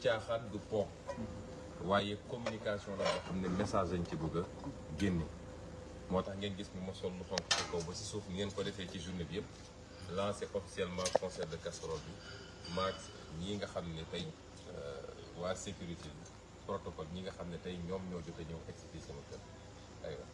caaxaan du po waaye communication la boo xam ne message lañ ci bëgg a génne moo tax ngeen gis ni ma sol lu xonk ci kaw ba si suuf ngeen ko defee ci journée bi yëpp lancé officiellement concert de casserole bi maag ñi nga xam ne tey waa sécurité bi protocole ñi nga xam ne tey ñoom ñoo jot a ñëw expliqué sama kër aywa.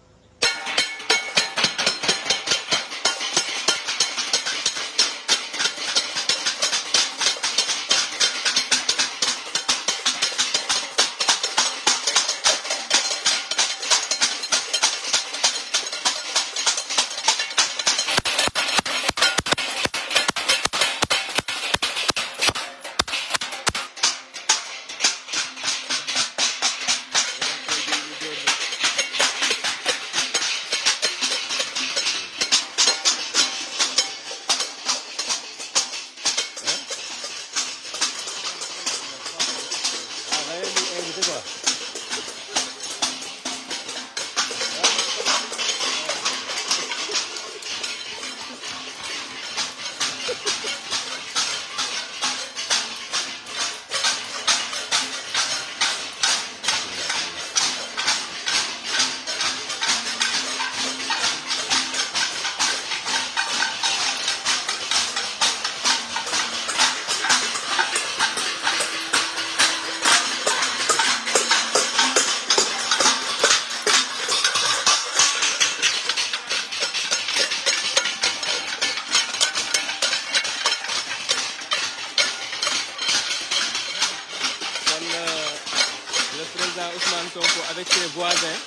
Ousmane Sonko avec ses voisins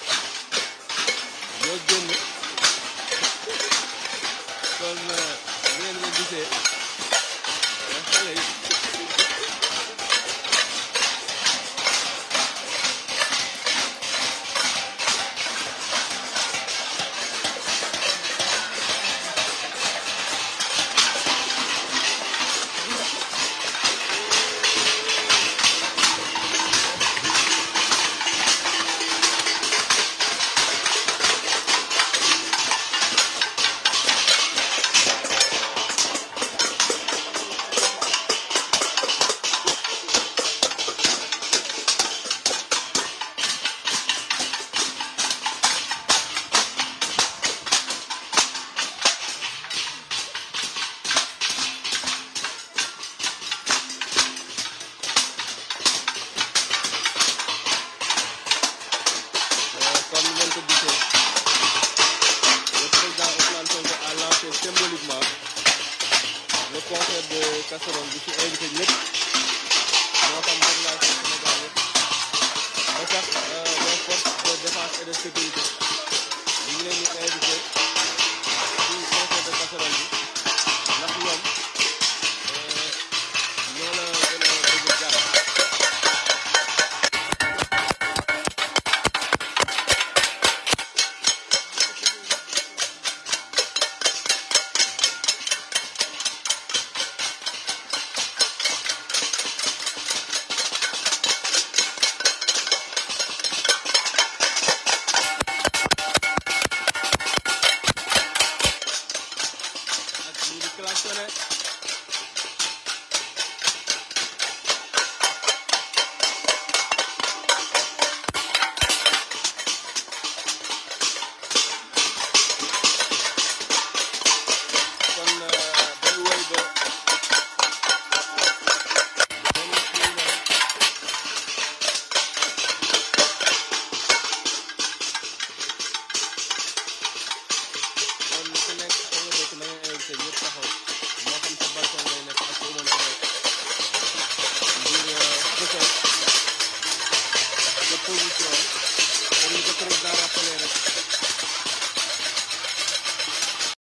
ñoo génn kon ngeen ko gisee xale yi symboliquement le concert de casserole bi ci invité ñëpp moo xam population Sénégal yëpp ba sax les forces de défense et de sécurité ñu ngi leen di invité ci concert de casserole bi ndax ñoom ñoo la gën a bëgg jàmm. Position comme ni ko président rappelé rek